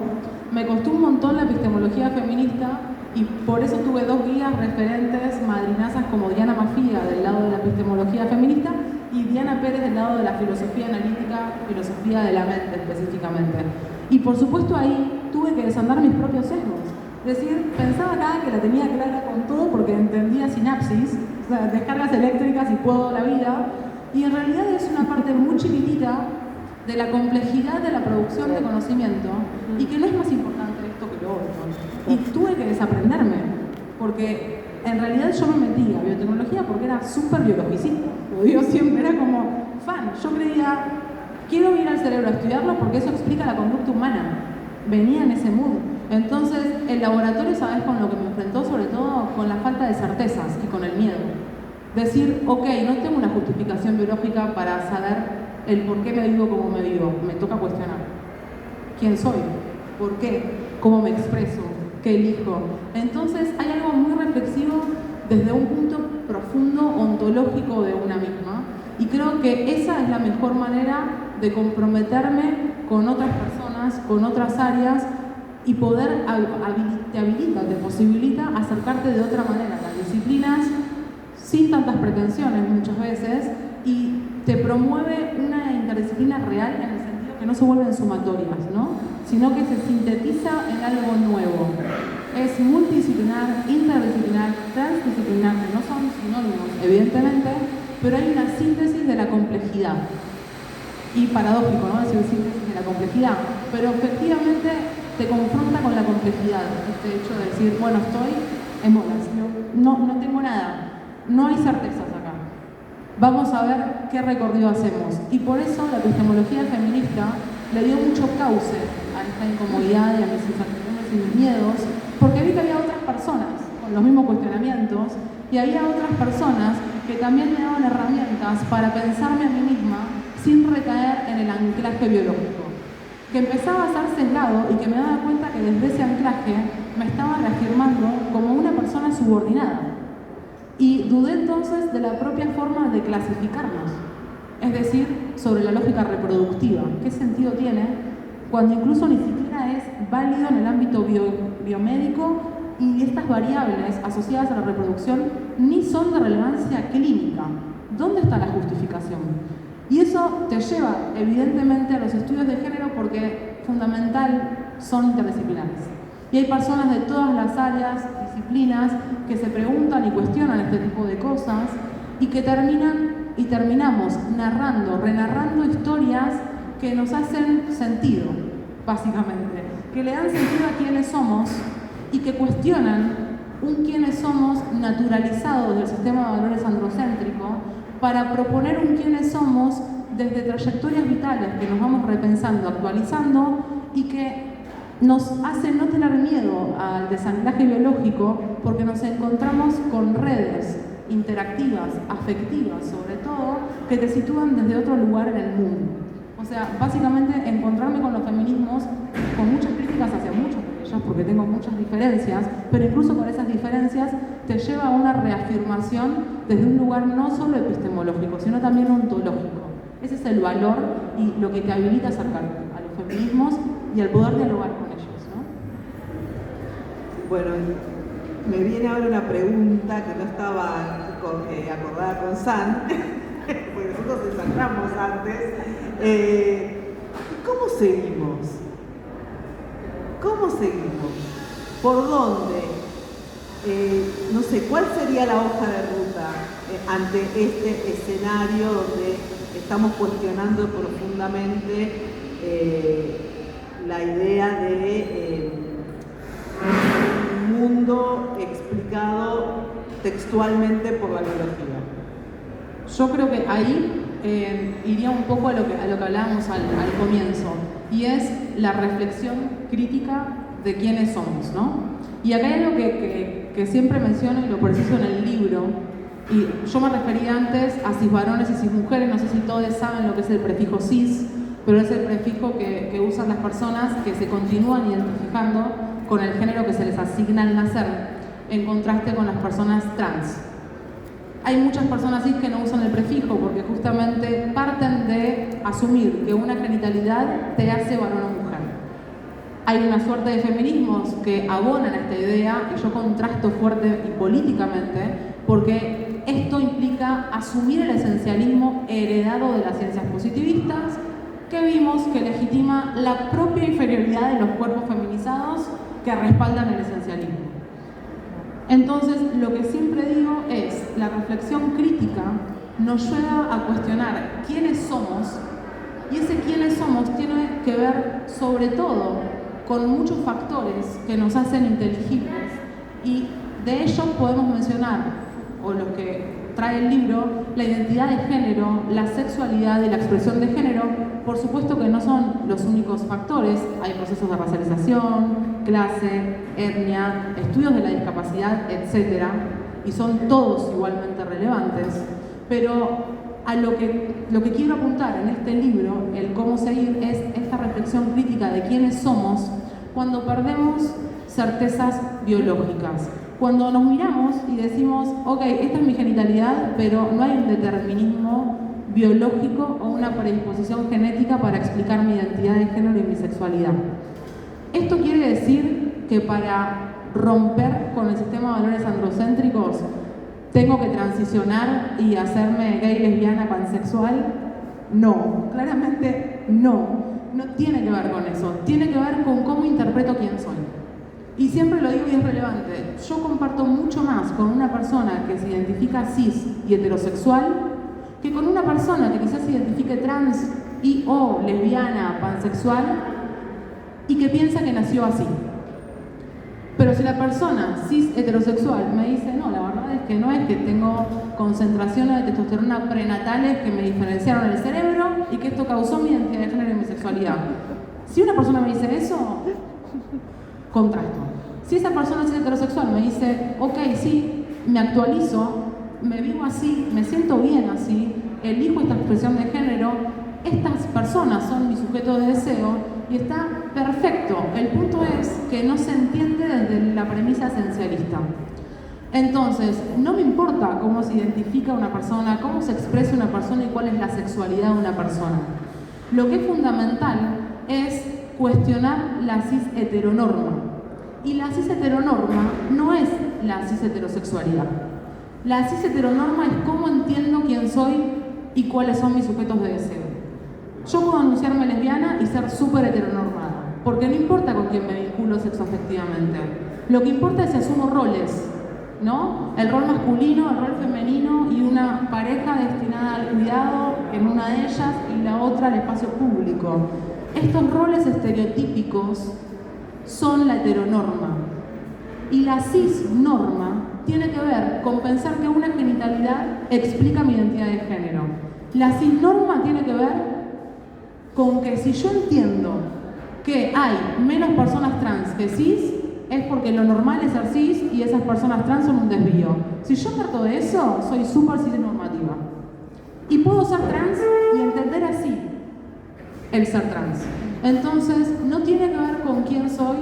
me costó un montón la epistemología feminista. Y por eso tuve 2 guías referentes, madrinazas como Diana Mafía del lado de la epistemología feminista y Diana Pérez del lado de la filosofía analítica, filosofía de la mente específicamente. Y por supuesto ahí tuve que desandar mis propios sesgos. Es decir, pensaba acá que la tenía clara con todo porque entendía sinapsis, o sea, descargas eléctricas y puedo la vida, y en realidad es una parte muy chiquitita de la complejidad de la producción de conocimiento y que no es más importante esto que lo otro. Y tuve que desaprenderme, porque en realidad yo me metí a biotecnología porque era súper biologicista. Lo digo siempre, era como fan. Yo creía, quiero ir al cerebro a estudiarlo porque eso explica la conducta humana. Venía en ese mood. Entonces, el laboratorio, ¿sabes con lo que me enfrentó? Sobre todo con la falta de certezas y con el miedo. Decir, ok, no tengo una justificación biológica para saber el por qué me vivo como me vivo. Me toca cuestionar. ¿Quién soy? ¿Por qué? ¿Cómo me expreso? ¿Qué elijo? Entonces hay algo muy reflexivo desde un punto profundo, ontológico de una misma, y creo que esa es la mejor manera de comprometerme con otras personas, con otras áreas, y poder, te habilita, te posibilita acercarte de otra manera a las disciplinas sin tantas pretensiones muchas veces, y te promueve una interdisciplina real en el sentido que no se vuelven sumatorias, ¿no? Sino que se sintetiza en algo nuevo. Es multidisciplinar, interdisciplinar, transdisciplinar, que no son sinónimos, evidentemente, pero hay una síntesis de la complejidad. Y paradójico, ¿no? Decir síntesis de la complejidad, pero efectivamente te confronta con la complejidad. Este hecho de decir, bueno, estoy en bolas, no tengo nada, no hay certezas acá. Vamos a ver qué recorrido hacemos. Y por eso la epistemología feminista le dio mucho cauce a esta incomodidad y a mis incertidumbres y mis miedos, porque vi que había otras personas con los mismos cuestionamientos y había otras personas que también me daban herramientas para pensarme a mí misma sin recaer en el anclaje biológico, que empezaba a ser sesgado y que me daba cuenta que desde ese anclaje me estaba reafirmando como una persona subordinada. Y dudé entonces de la propia forma de clasificarnos, es decir, sobre la lógica reproductiva. ¿Qué sentido tiene cuando incluso ni siquiera es válido en el ámbito biomédico y estas variables asociadas a la reproducción ni son de relevancia clínica? ¿Dónde está la justificación? Y eso te lleva, evidentemente, a los estudios de género porque fundamental son interdisciplinares. Y hay personas de todas las áreas, disciplinas, que se preguntan y cuestionan este tipo de cosas y que terminamos narrando, renarrando historias que nos hacen sentido, básicamente, que le dan sentido a quiénes somos y que cuestionan un quiénes somos naturalizado del sistema de valores androcéntrico para proponer un quiénes somos desde trayectorias vitales que nos vamos repensando, actualizando y que nos hace no tener miedo al desanclaje biológico porque nos encontramos con redes interactivas, afectivas sobre todo, que te sitúan desde otro lugar en el mundo. O sea, sea, básicamente encontrarme con los feminismos con muchas críticas hacia muchos de ellos, porque tengo muchas diferencias, pero incluso con esas diferencias te lleva a una reafirmación desde un lugar no solo epistemológico, sino también ontológico. Ese es el valor y lo que te habilita a acercar a los feminismos y al poder dialogar con ellos, ¿no? Bueno, me viene ahora una pregunta que no estaba acordada con San, porque nosotros ensayamos antes. ¿Cómo seguimos? ¿Cómo seguimos? ¿Por dónde? No sé, ¿cuál sería la hoja de ruta ante este escenario donde estamos cuestionando profundamente la idea de un mundo explicado textualmente por la biología? Yo creo que ahí iría un poco a lo que hablábamos al comienzo, y es la reflexión crítica de quiénes somos, ¿no? Y acá hay algo que siempre menciono y lo preciso en el libro, y yo me refería antes a cisvarones y cismujeres, no sé si todos saben lo que es el prefijo cis, pero es el prefijo que usan las personas que se continúan identificando con el género que se les asigna al nacer, en contraste con las personas trans. Hay muchas personas cis que no usan el prefijo porque justamente parten de asumir que una genitalidad te hace varón o mujer. Hay una suerte de feminismos que abonan esta idea, y yo contrasto fuerte y políticamente, porque esto implica asumir el esencialismo heredado de las ciencias positivistas, que vimos que legitima la propia inferioridad de los cuerpos feminizados que respaldan el esencialismo. Entonces, lo que siempre digo es, la reflexión crítica nos lleva a cuestionar quiénes somos, y ese quiénes somos tiene que ver sobre todo con muchos factores que nos hacen inteligibles, y de ellos podemos mencionar, o los que trae el libro, la identidad de género, la sexualidad y la expresión de género. Por supuesto que no son los únicos factores, hay procesos de racialización, clase, etnia, estudios de la discapacidad, etc. Y son todos igualmente relevantes, pero a lo que quiero apuntar en este libro, el cómo seguir, es esta reflexión crítica de quiénes somos cuando perdemos certezas biológicas. Cuando nos miramos y decimos, ok, esta es mi genitalidad, pero no hay un determinismo biológico o una predisposición genética para explicar mi identidad de género y mi sexualidad. Esto quiere decir que para romper con el sistema de valores androcéntricos tengo que transicionar y hacerme gay, lesbiana, pansexual. No, claramente no. No tiene que ver con eso. Tiene que ver con cómo interpreto quién soy. Y siempre lo digo y es relevante. Yo comparto mucho más con una persona que se identifica cis y heterosexual que con una persona que quizás se identifique trans y o lesbiana, pansexual y que piensa que nació así. Pero si la persona cis heterosexual me dice, no, la verdad es que tengo concentraciones de testosterona prenatales que me diferenciaron el cerebro y que esto causó mi identidad de género y mi sexualidad. Si una persona me dice eso, contrasto. Si esa persona es heterosexual me dice, ok, sí, me actualizo, me vivo así, me siento bien así, elijo esta expresión de género, estas personas son mi sujeto de deseo y está perfecto. El punto es que no se entiende desde la premisa esencialista. Entonces, no me importa cómo se identifica una persona, cómo se expresa una persona y cuál es la sexualidad de una persona. Lo que es fundamental es cuestionar la cis heteronorma. Y la cis heteronorma no es la cis heterosexualidad. La cis heteronorma es cómo entiendo quién soy y cuáles son mis sujetos de deseo. Yo puedo anunciarme lesbiana y ser súper heteronormada, porque no importa con quién me vinculo sexoafectivamente. Lo que importa es si asumo roles, ¿no? El rol masculino, el rol femenino y una pareja destinada al cuidado en una de ellas y la otra al espacio público. Estos roles estereotípicos son la heteronorma. Y la cisnorma tiene que ver con pensar que una genitalidad explica mi identidad de género. La cisnorma tiene que ver con que si yo entiendo que hay menos personas trans que cis, es porque lo normal es ser cis y esas personas trans son un desvío. Si yo parto de eso, soy súper cisnormativa. Y puedo ser trans y entender así el ser trans. Entonces, no tiene que ver con quién soy,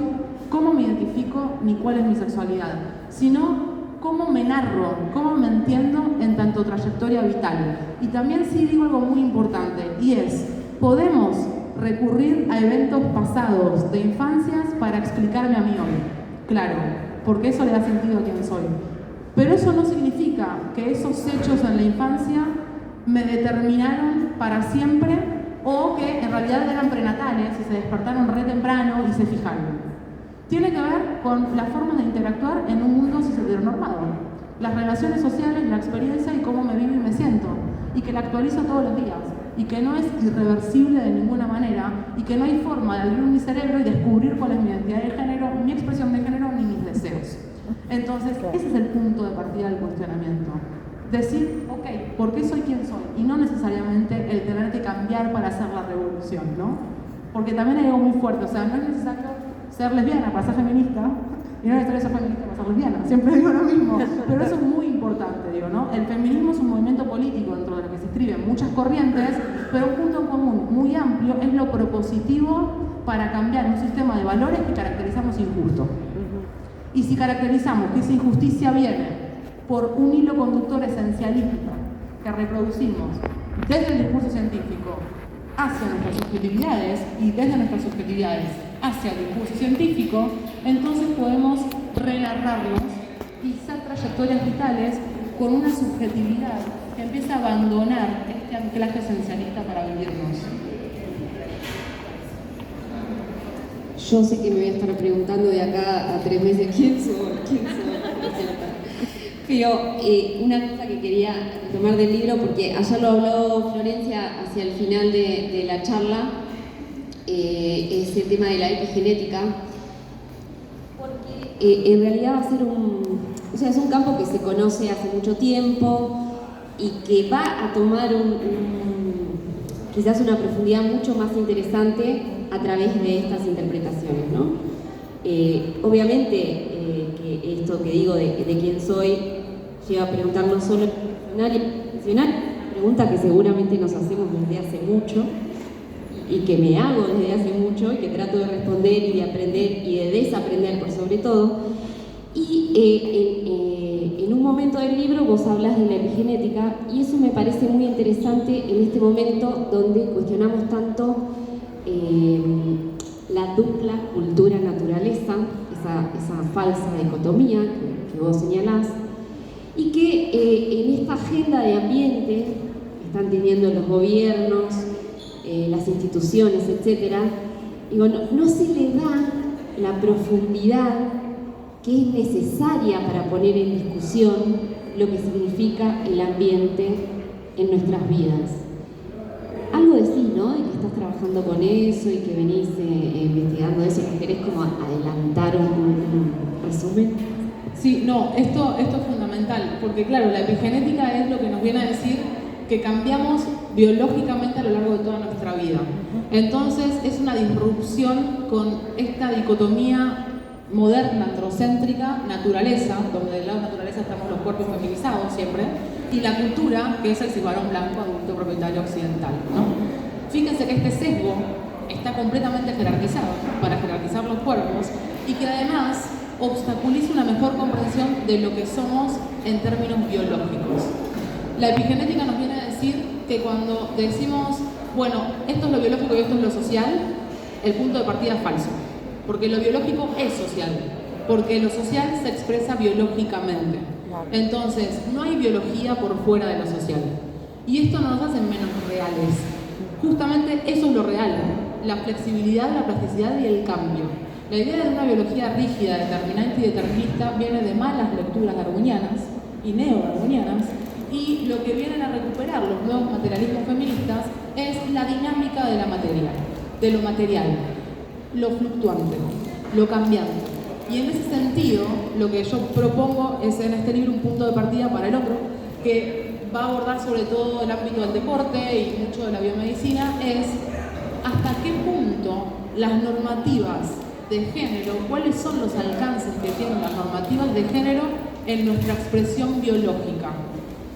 cómo me identifico, ni cuál es mi sexualidad, sino cómo me narro, cómo me entiendo en tanto trayectoria vital. Y también sí digo algo muy importante, y es, podemos recurrir a eventos pasados de infancias para explicarme a mí hoy. Claro, porque eso le da sentido a quién soy. Pero eso no significa que esos hechos en la infancia me determinaron para siempre o que en realidad eran prenatales y se despertaron re temprano y se fijaron. Tiene que ver con las formas de interactuar en un mundo cis-heteronormado, las relaciones sociales, la experiencia y cómo me vivo y me siento, y que la actualizo todos los días, y que no es irreversible de ninguna manera, y que no hay forma de abrir mi cerebro y descubrir cuál es mi identidad de género, mi expresión de género, ni mis deseos. Entonces, ese es el punto de partida del cuestionamiento. Decir, ok, ¿por qué soy quien soy? Y no necesariamente el tener que cambiar para hacer la revolución, ¿no? Porque también hay algo muy fuerte, o sea, no es necesario ser lesbiana para ser feminista, y no es necesario ser feminista para ser lesbiana, siempre digo lo mismo, pero eso es muy importante, digo, ¿no? El feminismo es un movimiento político dentro de lo que se inscriben muchas corrientes, pero un punto en común muy amplio es lo propositivo para cambiar un sistema de valores que caracterizamos injusto. Y si caracterizamos que esa injusticia viene por un hilo conductor esencialista que reproducimos desde el discurso científico hacia nuestras subjetividades y desde nuestras subjetividades hacia el discurso científico, entonces podemos renarrarnos y ser trayectorias vitales con una subjetividad que empieza a abandonar este anclaje esencialista para vivirnos. Yo sé que me voy a estar preguntando de acá a 3 meses quién soy. Pero una cosa que quería tomar del libro, porque ayer lo habló Florencia hacia el final de la charla, es el tema de la epigenética, porque en realidad va a ser es un campo que se conoce hace mucho tiempo y que va a tomar quizás una profundidad mucho más interesante a través de estas interpretaciones, ¿no? Obviamente que esto que digo de quién soy lleva a preguntar no solo personal y profesional, una pregunta que seguramente nos hacemos desde hace mucho y que me hago desde hace mucho y que trato de responder y de aprender y de desaprender por sobre todo. Y en un momento del libro vos hablas de la epigenética y eso me parece muy interesante en este momento donde cuestionamos tanto la dupla cultura-naturaleza, esa falsa dicotomía que vos señalás, y que en esta agenda de ambiente que están teniendo los gobiernos, las instituciones, etc., digo, no se le da la profundidad que es necesaria para poner en discusión lo que significa el ambiente en nuestras vidas. Algo decís, ¿no? De que estás trabajando con eso y que venís investigando eso, que querés como adelantar un resumen. Sí, no, esto es fundamental, porque claro, la epigenética es lo que nos viene a decir que cambiamos biológicamente a lo largo de toda nuestra vida. Entonces es una disrupción con esta dicotomía moderna, androcéntrica, naturaleza, donde del lado de naturaleza estamos los cuerpos feminizados siempre, y la cultura, que es el cimarrón blanco adulto propietario occidental, ¿no? Fíjense que este sesgo está completamente jerarquizado para jerarquizar los cuerpos y que además obstaculiza una mejor comprensión de lo que somos en términos biológicos. La epigenética nos viene a decir que cuando decimos, bueno, esto es lo biológico y esto es lo social, el punto de partida es falso, porque lo biológico es social, porque lo social se expresa biológicamente. Entonces, no hay biología por fuera de lo social. Y esto no nos hace menos reales. Justamente eso es lo real, la flexibilidad, la plasticidad y el cambio. La idea de una biología rígida, determinante y determinista viene de malas lecturas darwinianas y neodarwinianas, y lo que vienen a recuperar los nuevos materialismos feministas es la dinámica de la materia, de lo material, lo fluctuante, lo cambiante. Y en ese sentido, lo que yo propongo es en este libro un punto de partida para el otro, que va a abordar sobre todo el ámbito del deporte y mucho de la biomedicina, es hasta qué punto las normativas de género, cuáles son los alcances que tienen las normativas de género en nuestra expresión biológica.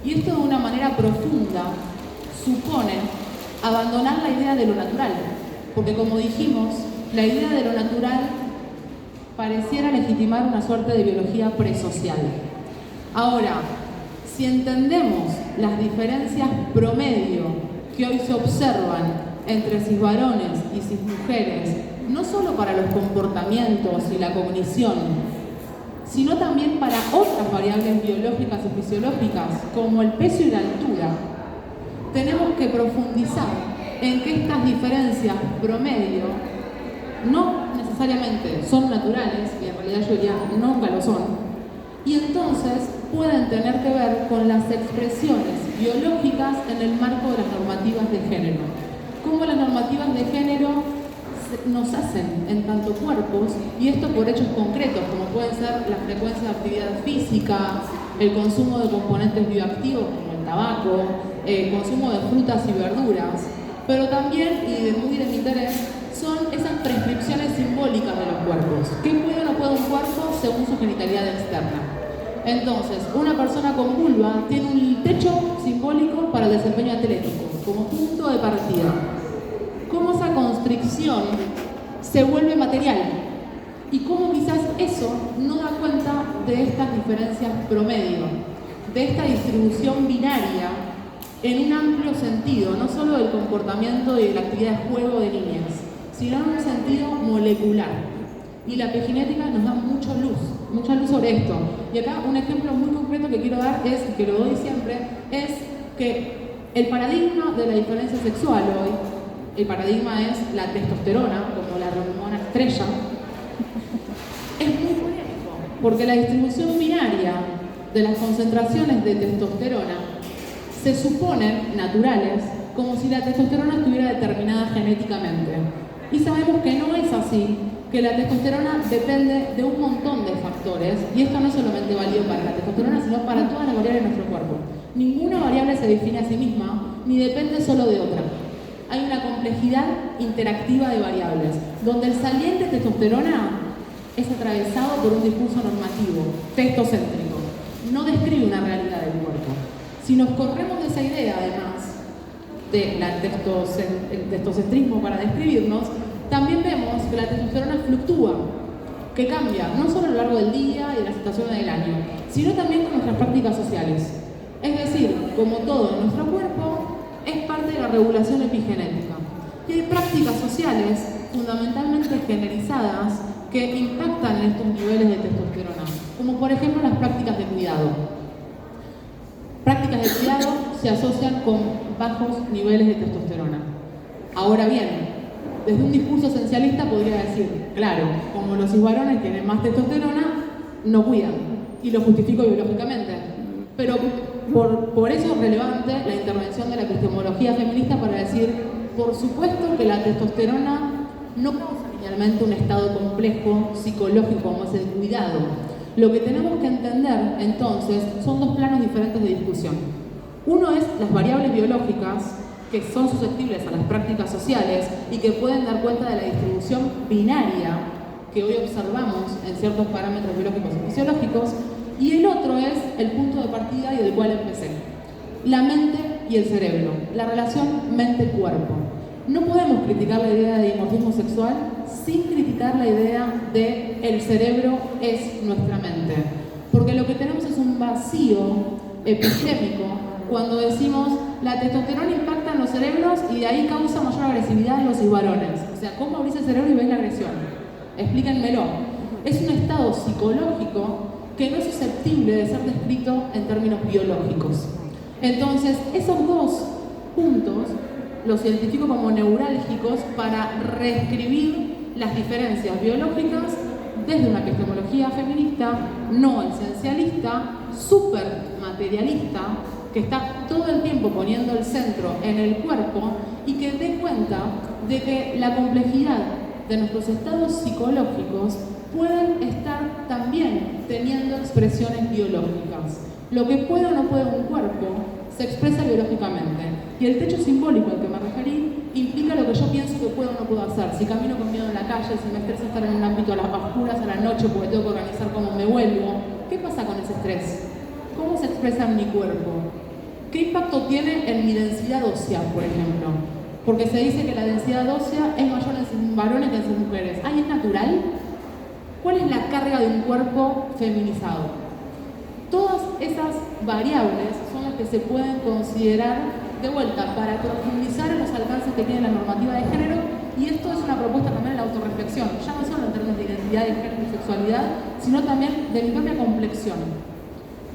Y esto de una manera profunda supone abandonar la idea de lo natural, porque como dijimos, la idea de lo natural pareciera legitimar una suerte de biología presocial. Ahora, si entendemos las diferencias promedio que hoy se observan entre cisvarones y cismujeres, no solo para los comportamientos y la cognición, sino también para otras variables biológicas y fisiológicas, como el peso y la altura, tenemos que profundizar en que estas diferencias promedio no necesariamente son naturales, y en realidad yo diría nunca lo son, y entonces pueden tener que ver con las expresiones biológicas en el marco de las normativas de género. Cómo las normativas de género nos hacen en tanto cuerpos, y esto por hechos concretos, como pueden ser la frecuencia de actividad física, el consumo de componentes bioactivos como el tabaco, el consumo de frutas y verduras, pero también, y de muy de mi interés, son esas prescripciones simbólicas de los cuerpos. ¿Qué puede o no puede un cuerpo según su genitalidad externa? Entonces, una persona con vulva tiene un techo simbólico para el desempeño atlético, como punto de partida. Cómo esa constricción se vuelve material y cómo quizás eso no da cuenta de estas diferencias promedio, de esta distribución binaria en un amplio sentido, no solo del comportamiento y de la actividad de juego de niñas, sino en un sentido molecular. Y la epigenética nos da mucha luz sobre esto. Y acá un ejemplo muy concreto que quiero dar es, que lo doy siempre, es que el paradigma de la diferencia sexual hoy, el paradigma es la testosterona, como la hormona estrella, es muy polémico, porque la distribución binaria de las concentraciones de testosterona se suponen naturales, como si la testosterona estuviera determinada genéticamente. Y sabemos que no es así, que la testosterona depende de un montón de factores, y esto no es solamente válido para la testosterona, sino para todas las variables de nuestro cuerpo. Ninguna variable se define a sí misma, ni depende solo de otra. Hay una complejidad interactiva de variables, donde el saliente testosterona es atravesado por un discurso normativo, testocéntrico. No describe una realidad del cuerpo. Si nos corremos de esa idea, además, del testocentrismo para describirnos, también vemos que la testosterona fluctúa, que cambia, no solo a lo largo del día y de las estaciones del año, sino también con nuestras prácticas sociales. Es decir, como todo en nuestro cuerpo, es parte de la regulación epigenética. Y hay prácticas sociales, fundamentalmente generizadas, que impactan en estos niveles de testosterona, como por ejemplo las prácticas de cuidado. Prácticas de cuidado se asocian con bajos niveles de testosterona. Ahora bien, desde un discurso esencialista podría decir, claro, como los cisvarones tienen más testosterona, no cuidan, y lo justifico biológicamente. Pero por eso es relevante la intervención de la epistemología feminista para decir, por supuesto que la testosterona no causa linealmente un estado complejo psicológico como es el cuidado. Lo que tenemos que entender, entonces, son dos planos diferentes de discusión. Uno es las variables biológicas, que son susceptibles a las prácticas sociales y que pueden dar cuenta de la distribución binaria que hoy observamos en ciertos parámetros biológicos y fisiológicos, y el otro es el punto de partida y del cual empecé, la mente y el cerebro, la relación mente-cuerpo. No podemos criticar la idea de dimorfismo sexual sin criticar la idea de el cerebro es nuestra mente, porque lo que tenemos es un vacío epistémico cuando decimos la testosterona impacta en los cerebros y de ahí causa mayor agresividad en los cisvarones. O sea, ¿cómo abrís el cerebro y ves la agresión? Explíquenmelo. Es un estado psicológico que no es susceptible de ser descrito en términos biológicos. Entonces, esos dos puntos los identifico como neurálgicos para reescribir las diferencias biológicas desde una epistemología feminista, no esencialista, súper materialista, que está todo el tiempo poniendo el centro en el cuerpo y que dé cuenta de que la complejidad de nuestros estados psicológicos pueden estar también teniendo expresiones biológicas. Lo que puede o no puede un cuerpo se expresa biológicamente. Y el techo simbólico al que me referí implica lo que yo pienso que puedo o no puedo hacer. Si camino con miedo en la calle, si me estresa estar en un ámbito a las oscuras a la noche porque tengo que organizar cómo me vuelvo, ¿qué pasa con ese estrés? ¿Cómo se expresa en mi cuerpo? ¿Qué impacto tiene en mi densidad ósea, por ejemplo? porque se dice que la densidad ósea es mayor en varones que en mujeres. ¿Ay, es natural? ¿Cuál es la carga de un cuerpo feminizado? Todas esas variables son las que se pueden considerar de vuelta para profundizar en los alcances que tiene la normativa de género, y esto es una propuesta también de la autorreflexión, ya no solo en términos de identidad de género y sexualidad, sino también de mi propia complexión,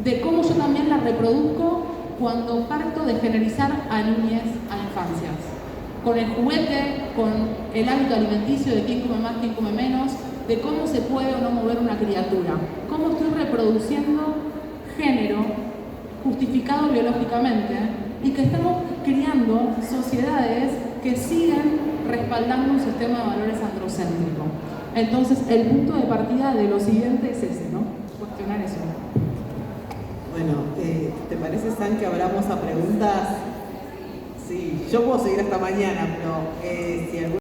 de cómo yo también la reproduzco cuando parto de generizar a niñez, a infancias, con el juguete, con el hábito alimenticio de quién come más, quién come menos, de cómo se puede o no mover una criatura, cómo estoy reproduciendo género justificado biológicamente y que estamos creando sociedades que siguen respaldando un sistema de valores androcéntrico. Entonces, el punto de partida de lo siguiente es ese, ¿no? Cuestionar eso. Bueno, ¿te parece, San, que abramos a preguntas? Sí, yo puedo seguir hasta mañana, pero si algún